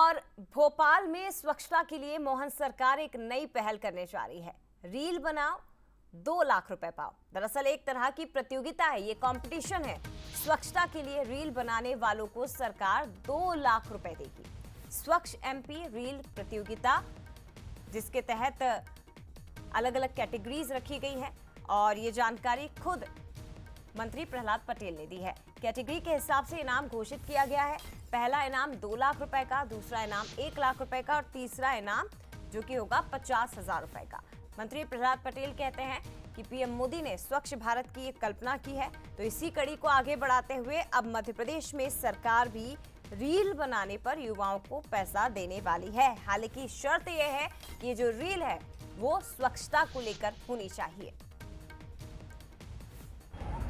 और भोपाल में स्वच्छता के लिए मोहन सरकार एक नई पहल करने जा रही है। रील बनाओ 2 लाख रुपए पाओ। दरअसल एक तरह की प्रतियोगिता है, ये कंपटीशन है। स्वच्छता के लिए रील बनाने वालों को सरकार 2 लाख रुपए देगी। स्वच्छ एमपी रील प्रतियोगिता, जिसके तहत अलग अलग कैटेगरीज रखी गई है और ये जानकारी खुद मंत्री प्रहलाद पटेल ने दी है। कैटेगरी के हिसाब से इनाम घोषित किया गया है। पहला इनाम 2 लाख रुपए का, दूसरा इनाम 1 लाख रुपए का और तीसरा इनाम जो कि होगा 50,000 रुपए का। मंत्री प्रहलाद पटेल कहते हैं कि पीएम मोदी ने स्वच्छ भारत की कल्पना की है, तो इसी कड़ी को आगे बढ़ाते हुए अब मध्य प्रदेश में सरकार भी रील बनाने पर युवाओं को पैसा देने वाली है। हालांकि शर्त यह है कि जो रील है वो स्वच्छता को लेकर होनी चाहिए।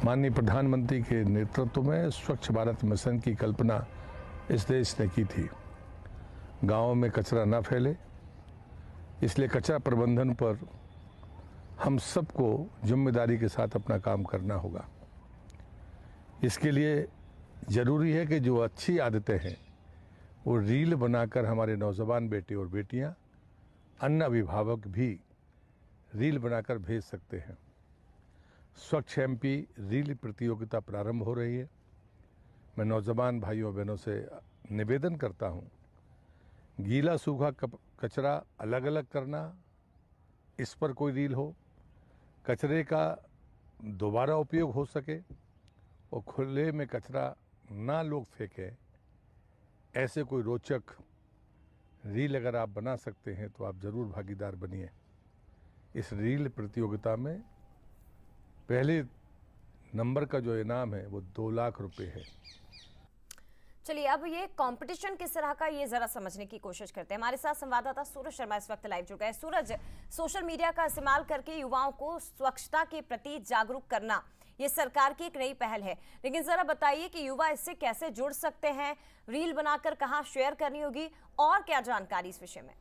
माननीय प्रधानमंत्री के नेतृत्व में स्वच्छ भारत मिशन की कल्पना इस देश ने की थी। गांवों में कचरा न फैले, इसलिए कचरा प्रबंधन पर हम सबको जिम्मेदारी के साथ अपना काम करना होगा। इसके लिए ज़रूरी है कि जो अच्छी आदतें हैं वो रील बनाकर हमारे नौजवान बेटे और बेटियां, अन्य अभिभावक भी रील बनाकर भेज सकते हैं। स्वच्छ एमपी रील प्रतियोगिता प्रारंभ हो रही है। मैं नौजवान भाइयों बहनों से निवेदन करता हूं, गीला सूखा कचरा अलग अलग करना, इस पर कोई रील हो, कचरे का दोबारा उपयोग हो सके और खुले में कचरा ना लोग फेंकें, ऐसे कोई रोचक रील अगर आप बना सकते हैं तो आप ज़रूर भागीदार बनिए। इस रील प्रतियोगिता में पहले नंबर का जो इनाम है वो 2 लाख रुपए है। चलिए अब ये कंपटीशन किस तरह का, ये जरा समझने की कोशिश करते हैं। हमारे साथ संवाददाता सूरज शर्मा इस वक्त लाइव जुड़ गए। सूरज, सोशल मीडिया का इस्तेमाल करके युवाओं को स्वच्छता के प्रति जागरूक करना ये सरकार की एक नई पहल है, लेकिन जरा बताइए कि युवा इससे कैसे जुड़ सकते हैं, रील बनाकर कहां शेयर करनी होगी और क्या जानकारी इस विषय में?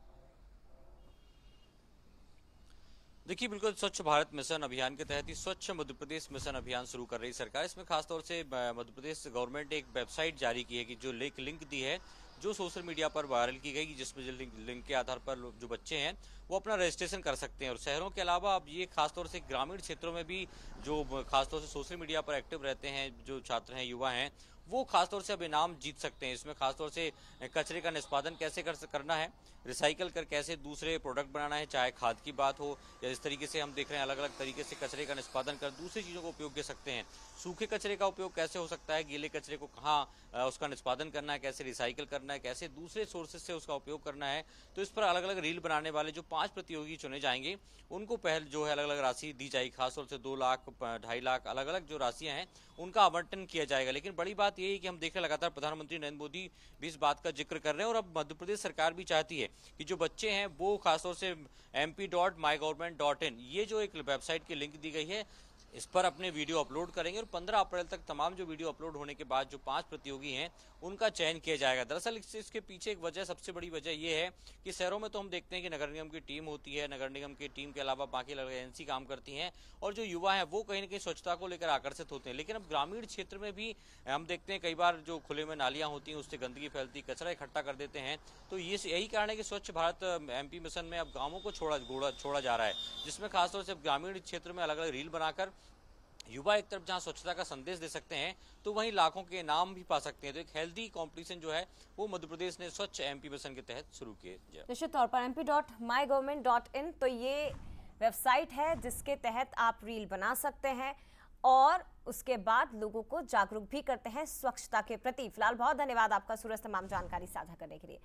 देखिए, बिल्कुल स्वच्छ भारत मिशन अभियान के तहत ही स्वच्छ मध्य प्रदेश मिशन अभियान शुरू कर रही सरकार। इसमें खासतौर से मध्य प्रदेश गवर्नमेंट ने एक वेबसाइट जारी की है कि जो लिंक दी है, जो सोशल मीडिया पर वायरल की गई, जिसमें जो लिंक के आधार पर जो बच्चे हैं वो अपना रजिस्ट्रेशन कर सकते हैं। और शहरों के अलावा अब ये खासतौर से ग्रामीण क्षेत्रों में भी जो खासतौर से सोशल मीडिया पर एक्टिव रहते हैं, जो छात्र हैं, युवा हैं, वो खासतौर से अब इनाम जीत सकते हैं। इसमें खासतौर से कचरे का निष्पादन कैसे करना है, रिसाइकल कर कैसे दूसरे प्रोडक्ट बनाना है, चाहे खाद की बात हो या इस तरीके से हम देख रहे हैं अलग अलग तरीके से कचरे का निष्पादन कर दूसरी चीज़ों को उपयोग कर सकते हैं। सूखे कचरे का उपयोग कैसे हो सकता है, गीले कचरे को कहाँ उसका निष्पादन करना है, कैसे रिसाइकल करना है, कैसे दूसरे सोर्सेज से उसका उपयोग करना है। तो इस पर अलग अलग रील बनाने वाले जो 5 प्रतियोगी चुने जाएंगे उनको पहल जो है अलग अलग राशि दी जाएगी। खासतौर से 2 लाख, 2.5 लाख अलग अलग जो राशियां हैं उनका आवंटन किया जाएगा। लेकिन बड़ी बात यही है कि हम देख रहे हैं लगातार प्रधानमंत्री नरेंद्र मोदी भी इस बात का जिक्र कर रहे हैं और अब मध्य प्रदेश सरकार भी चाहती है कि जो बच्चे हैं वो खासतौर से mp.mygovernment.in ये जो एक वेबसाइट की लिंक दी गई है, इस पर अपने वीडियो अपलोड करेंगे और 15 अप्रैल तक तमाम जो वीडियो अपलोड होने के बाद जो 5 प्रतियोगी हैं उनका चयन किया जाएगा। दरअसल इसके पीछे एक वजह, सबसे बड़ी वजह यह है कि शहरों में तो हम देखते हैं कि नगर निगम की टीम होती है, नगर निगम की टीम के अलावा बाकी एजेंसी काम करती हैं और जो युवा हैं वो कहीं ना कहीं स्वच्छता को लेकर आकर्षित होते हैं। लेकिन अब ग्रामीण क्षेत्र में भी हम देखते हैं कई बार जो खुले में नालियाँ होती हैं उससे गंदगी फैलती, कचरा इकट्ठा कर देते हैं। तो यही कारण है कि स्वच्छ भारत एमपी मिशन में अब गाँवों को छोड़ा जा रहा है, जिसमें खासतौर से ग्रामीण क्षेत्र में अलग अलग रील बनाकर युवा एक तरफ जहां स्वच्छता का संदेश दे सकते हैं तो वहीं लाखों के इनाम भी पा सकते हैं। तो एक हेल्दी कंपटीशन जो है वो मध्य प्रदेश ने स्वच्छ एमपी मिशन के तहत शुरू किए। निश्चित तौर पर mp.mygovernment.in तो ये वेबसाइट है जिसके तहत आप रील बना सकते हैं और उसके बाद लोगों को जागरूक भी करते हैं स्वच्छता के प्रति। फिलहाल बहुत धन्यवाद आपका सूरज, तमाम जानकारी साझा करने के लिए।